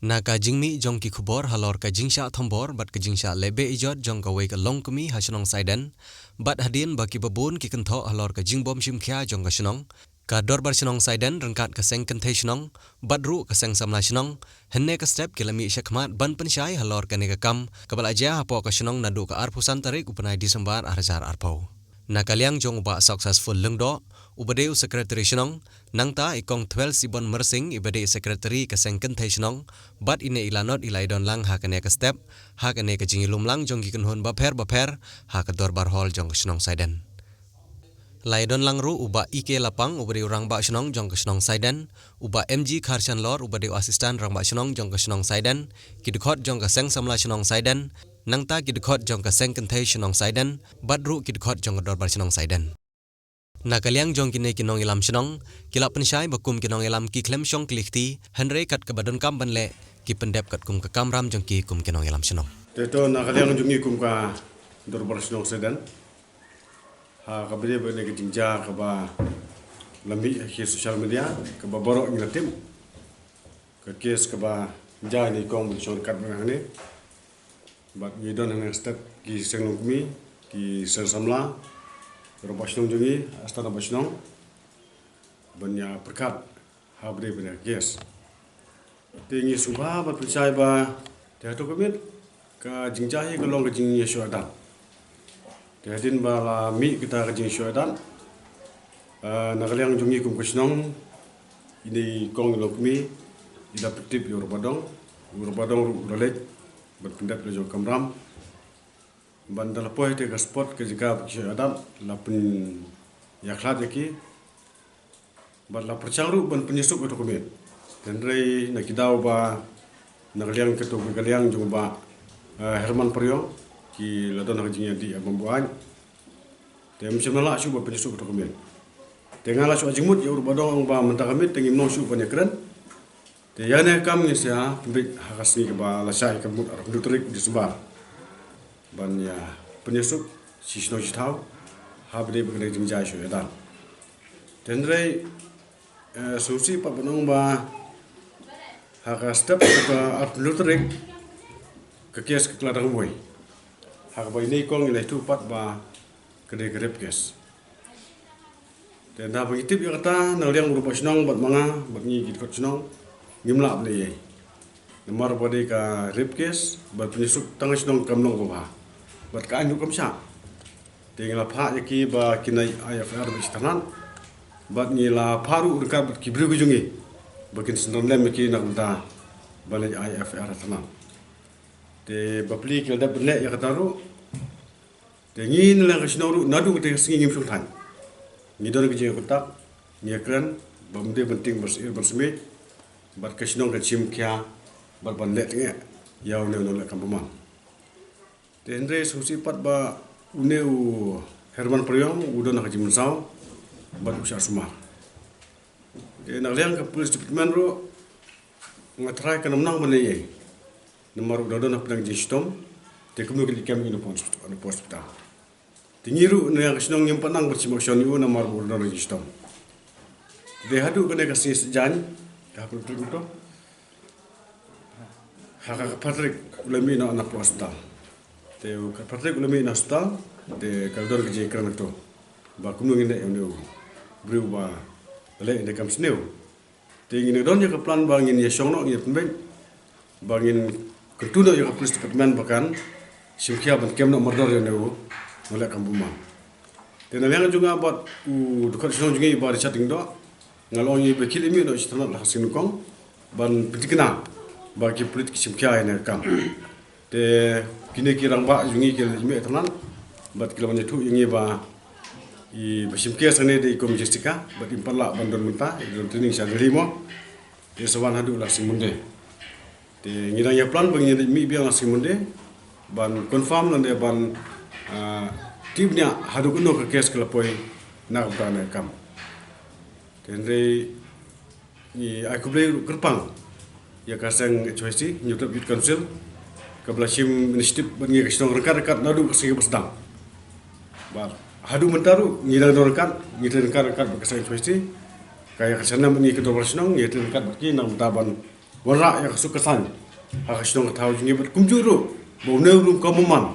Na ka jingmi jong ki khubor halor ka jingsha thombor bat ka jingsha lebe ijot jong ka wei ka long kumi hasenong saiden bat hadin baki babun ki kentho halor ka jingbom shimkhya jong ka shnong ka dorbar shnong saiden rangkat ka seng kenthe shnong bat ru ka seng samla shnong henne ka step kilami shakmat ban pensyai halor ka ne ka kam kabal aja hapo ka shnong nadu ka arpusan tarik upanai disembar arjar arpau na kaliang jong ba successful lengdo ubadeu secretary shnong nangta ikong 12 sibon mersing ibade secretary ka sengken thai shnong bat ine ilanot ilaidon lang ha kane ka step ha kane ka jingilum lang jong gi kunhon ba pher ha ka dorbar hol jong shnong saiden laidon lang ru uba ike lapang ubade urang ba shnong jong shnong saiden uba mg kharshan lor ubade assistant rang ba shnong jong shnong saiden kidkhot jong ka seng samla shnong saiden nangta kidkhot jong ka sengken thai shnong saiden bat ru kidkhot jong dorbar shnong saiden na kaliang jong kine kinong ilam shnong kilap pensyai bakum kinong ilam ki klem shong klikti henre kat ke badon kam banle ki pendep kat kum ke kamram jong ki kum kinong ilam shnong teto na kaliang jong kum ka dorbar shnong sedan ha ka bede bene ke jingja ka ba lambi ke social media ka ba borok ngatim ka kes ka ba ja ni kong shong kat bang ne bat ni don hang step ki senglong kumi ki sersamla Robashnong jungi astana bashnong banya perkat habre bena ges tingi subha ba percaya ba dia to komit ka jingjahi ka long ka jing yeshodan dia din ba la mi kita ka jing yeshodan na kaliang jungi kum kushnong ini kong lokmi ida petip yorobadong rolet berpendak do kamram bandar poe te spot ke jika adam lapun yaklat yaki bad la percangru ban penyusup itu komit dan rei nak kidau ba nakaliang ketu galiang jumba Herman Priyo ki ladon nak jingnya di abambuan te mchenala shu ba penyusup itu komit tengala shu jingmut ya urbadong ba mentakamit tengim no shu panyakran te yana kam ni sia pembit hakasni ke ba la sai kamut ar dutrik disebar ban ya penyusup sisno jitau habde begne jingja shu edan tenrei susi pa benong ba haka step ke artlutrek ke kes ke kladang boy haka ba ini kong ile tu pat ba kede grep kes ten da begitip ya kata naliang berupa snong bat manga bat ni git kot snong ngimla ble ye nomor bode ka rep kes bat penyusup tang snong kamnong ba bat ka anyu kamsa tinggal pha yaki ba kinai IFR bistanan bat ni la paru dekat bat kibru gujungi bakin senon lem ki nak da balai IFR tanan te bapli kelda bne ya kataru te ngin la kasnoru nadu te singi ngim sultan ngidon ke je kotak nyekran bamde penting bersir bersemi bat kasnong ka chim kya bat banle tenge yaw ne no la kampamang Tendre susi pat ba uneu Herman Priyo udo nak jimun saw bat usah sumar. Ke nak liang ke police department ro ngatrai kan menang mana ye. Nomor udo nak pedang jistom te kemu ke dikam ini pon hospital. Tingiru ne yang senong yang penang bersimak yu nomor udo nak jistom. De hadu kena kasih sejan ka betul betul. Hak Patrick ulami nak hospital. Te Patrick ulami hospital de kaldor ke jekran to ba kumu ngine enu bru ba le de kam sneu te ngine don je ke plan bangin ye songno ye pemben bangin ketuno ye police department bakan simkia ban kemno mordor ye neu mole kam buma te na yang juga bat u dekat song juga ba chatting do ngalong ye bekil mi do istana la sinu kong ban pitikna ba ki politik simkia ye kam te kini kirang ba jungi ke me tanan bat kilomanya tu ingi ba i basim ke sane de kom jessica bat impala bandon munta don training sa limo de sawan hadu la simunde te ngira ya plan bang ni mi biang la simunde ban confirm lan de ban timnya hadu kuno ke kes kelapoi na ba na kam tenre ni aku beli kerpang ya kasang choice nyutap youth council kablasim ministip bangi kesong rekat nadu kesing besdang bar hadu mentaru ngidang rekat ngidang rekat bekasang choice kaya kesana bangi kedor senong ngidang rekat baki nang taban wara ya kesukatan hak senong tahu jingi ber kumjuru bau neurum kamuman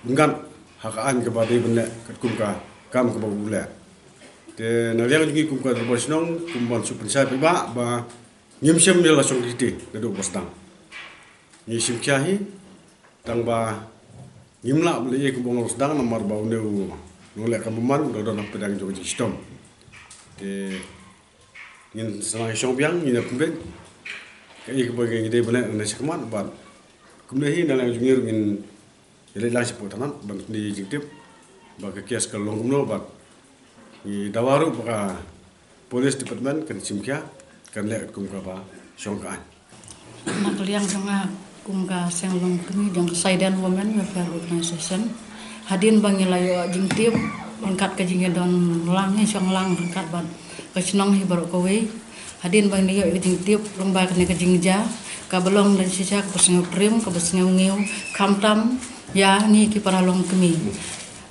dengan hak an kepada benek kum ka kam ke bau bula te na liang jingi kum ka ber senong kumban supen sai ba ba nyimsem ni la song dite nadu bosdang ni simkiahi tang ba nyimla beli kum bong sedang nomor bau neu nolak kamuman do nak pedang jo sistem te ngin senang syombiang ni nak kumben cái cái cái đây bên này là sẽ mất bạn cũng đấy là chúng mình lấy lại sự phổ thông bằng đi trực tiếp và cái case cái long cũng nó bạn thì đào vào và police department cần xem kia cần lệ cùng cả ba xong cả nak liang sanga cùng cả sang long kami yang Saidan Women Welfare Organization hadin bangi layo jing tiếp angkat ka jing don lang ni song lang angkat ban ka chnong hi baru ko we hadin bang niyo jing tiếp lomba ka ka jing ja ka belong dan sisa ka pasang prim ka pasang ngiu kamtam ya ni ki para long kami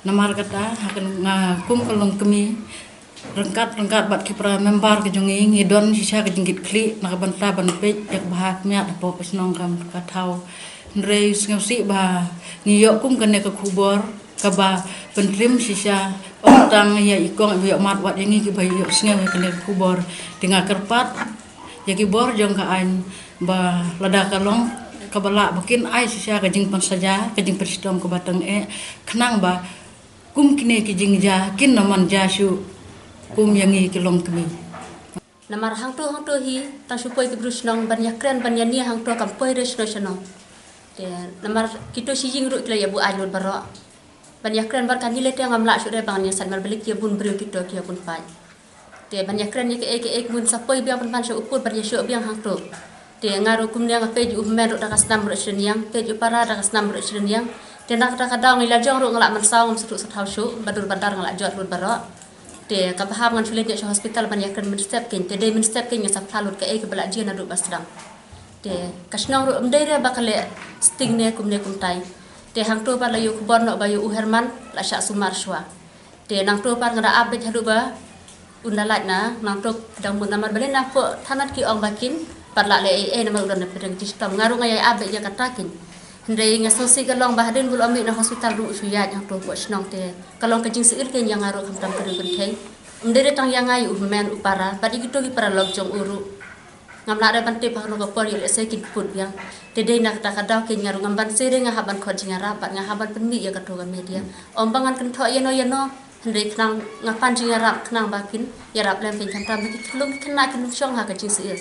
namar kata hakan kum ka long kami rengkat bat ki para member ka jongi ngidon sisa ka jingit kli nak banta ban pe yak bahak nya apo pasnong kam ka thau rei ngausi ba niyo kum ka ne ka khubor ka ba pentrim sisa tang ya ikong biok mat wat yang ki bayo sngew ka ne khubor tinga kerpat ya ki bor jong ka an ba lada ka long ka bala bakin ai sisa ka jing pan saja ka jing perstom ka batang khnang ba kum kine ki jing ja kin naman ja su kum yangi ki long kami namar hang to hi tang supoi ki brusnong ban yakren ban yani hang to kampoi resnoshano te namar kito si jing ru kla ya bu alur baro ban yakren bar kan ile te ngamla su re bang ni san mal balik ya bun bru kito ki bun pai te ban yakren ni ke ek mun sapoi biang pan su upur ban yesu biang hang to te ngaru kum ni ngape ju men ru dakas nam ru seniang te ju para dakas nam ru seniang te nak ta kadang ila jong ru ngalak man saung su sa thau su badur bandar ngalak jot ru baro te ka paham ngan sulit ya hospital ban yakren men step kin te de men step kin ya sa phalut ke ek bala jina ru basdang te kasnong ru mdeire bakale sting ne kum tai te hang to par la yu kubon no ba yu Herman la sha sumar shwa te nang to par ngada update hadu ba undalat na nang to dang mun namar balen na po thanat ki ong bakin par la le na ma udan pedang sistem ngaru ngai update ya katakin ndai ngasosi galong bahadin bul ami na hospital ru suya yang to po snong te kalong ka jing seir ken yang ngaru kham tam kadu benthai mdere tang yang ngai men upara badi gitu ki para log jong uru ngamla ada bante pahno ko por yele se kit put yang tede nak ta kadaw ke ngaru ngamban sere nga haban ko jinga rapat nga haban penmi ya katoga media ombangan kan tho yeno ndai knang ngapan jinga rap knang bakin ya rap lem pin tam tam ki tlung kena kin chong ha ka jing se